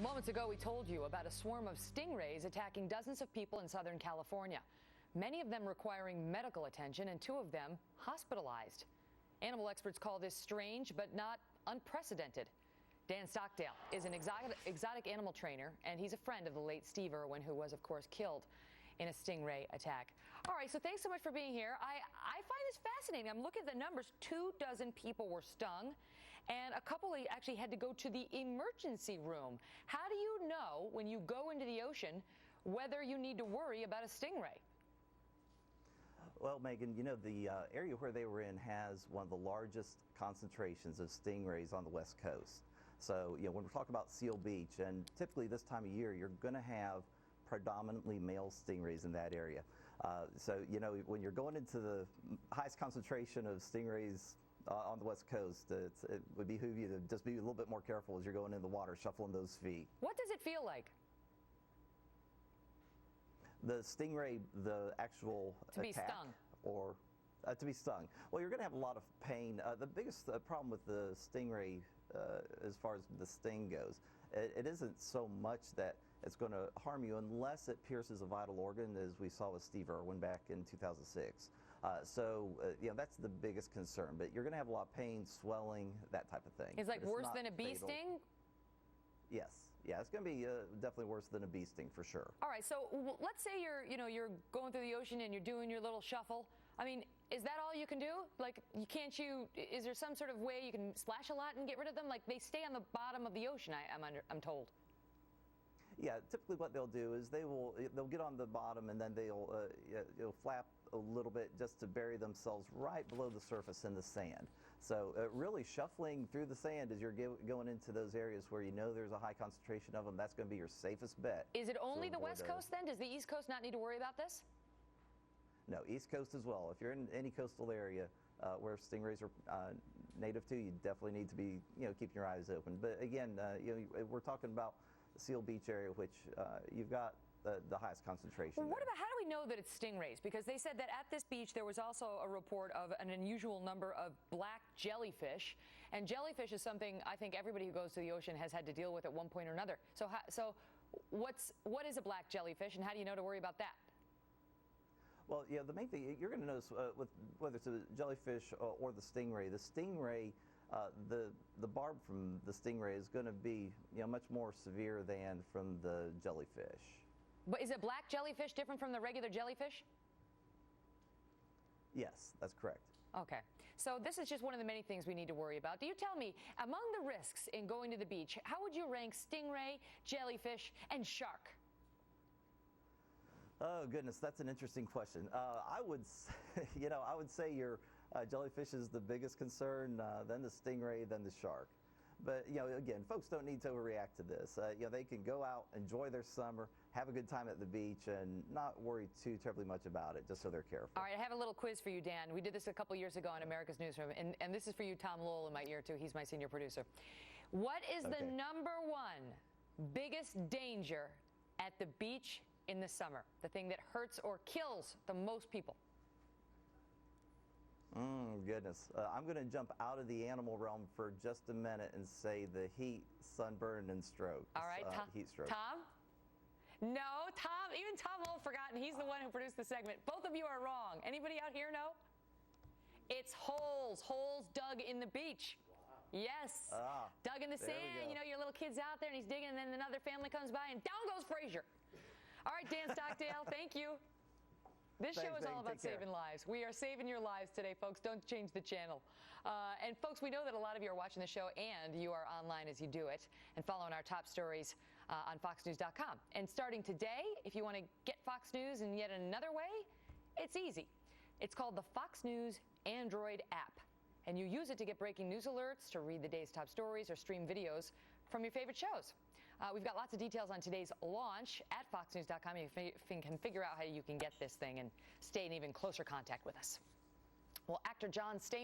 Moments ago, we told you about a swarm of stingrays attacking dozens of people in Southern California, many of them requiring medical attention and 2 of them hospitalized. Animal experts call this strange but not unprecedented. Dan Stockdale is an exotic animal trainer, and he's a friend of the late Steve Irwin, who was, of course, killed in a stingray attack. All right, so thanks so much for being here. I find this fascinating. I'm looking at the numbers. 24 people were stung, and a couple actually had to go to the emergency room. How do you know when you go into the ocean whether you need to worry about a stingray? Well, Megan, you know, the area where they were in has one of the largest concentrations of stingrays on the West Coast. So, you know, when we're talking about Seal Beach, and typically this time of year, you're going to have predominantly male stingrays in that area. So, you know, when you're going into the highest concentration of stingrays on the West Coast, it would behoove you to just be a little bit more careful as you're going in the water, shuffling those feet. What does it feel like? The stingray, the actual to be attack, stung. Or to be stung. Well, you're going to have a lot of pain. The biggest problem with the stingray, as far as the sting goes, it isn't so much that it's going to harm you unless it pierces a vital organ, as we saw with Steve Irwin back in 2006. So, you know, that's the biggest concern. But you're going to have a lot of pain, swelling, that type of thing. It's like worse than a bee fatal. sting? Yes. Yeah, it's going to be definitely worse than a bee sting for sure. All right, so let's say you're going through the ocean and you're doing your little shuffle. I mean, is that all you can do? Like, is there some sort of way you can splash a lot and get rid of them? Like, they stay on the bottom of the ocean, I'm told. Yeah, typically what they'll do is they'll get on the bottom, and then they'll flap a little bit just to bury themselves right below the surface in the sand. So really shuffling through the sand as you're going into those areas where you know there's a high concentration of them, that's going to be your safest bet. Is it only the West Coast then? Does the East Coast not need to worry about this? No, East Coast as well. If you're in any coastal area where stingrays are native to, you definitely need to be, keeping your eyes open. But again, we're talking about the Seal Beach area, which you've got the highest concentration. Well, what about, how do we know that it's stingrays? Because they said that at this beach there was also a report of an unusual number of black jellyfish, and jellyfish is something I think everybody who goes to the ocean has had to deal with at one point or another. So what is a black jellyfish, and how do you know to worry about that? Well, yeah, the main thing you're going to notice with whether it's a jellyfish or the stingray, the barb from the stingray is going to be much more severe than from the jellyfish. But is a black jellyfish different from the regular jellyfish? Yes, that's correct. Okay, so this is just one of the many things we need to worry about. Do you tell me, among the risks in going to the beach, how would you rank stingray, jellyfish, and shark? Oh goodness, that's an interesting question. I would say your jellyfish is the biggest concern, then the stingray, then the shark. But again, folks don't need to overreact to this. They can go out, enjoy their summer, have a good time at the beach, and not worry too terribly much about it, just so they're careful. All right, I have a little quiz for you, Dan. We did this a couple years ago on America's Newsroom, and this is for you, Tom Lowell, in my ear too. He's my senior producer. What is the #1 biggest danger at the beach in the summer? The thing that hurts or kills the most people? Goodness. I'm going to jump out of the animal realm for just a minute and say the heat, sunburn, and stroke. All right, heat stroke. Tom? No, Tom. Even Tom Lowell forgot, and he's the one who produced the segment. Both of you are wrong. Anybody out here know? It's holes dug in the beach. Yes. Dug in the sand. Your little kid's out there and he's digging, and then another family comes by and down goes Frazier. All right, Dan Stockdale, thank you. This show is all about saving lives. We are saving your lives today, folks. Don't change the channel. And folks, we know that a lot of you are watching the show and you are online as you do it and following our top stories on foxnews.com. And starting today, if you want to get Fox News in yet another way, it's easy. It's called the Fox News Android app. And you use it to get breaking news alerts, to read the day's top stories, or stream videos from your favorite shows. We've got lots of details on today's launch at foxnews.com. You can figure out how you can get this thing and stay in even closer contact with us. Well, actor John Stamos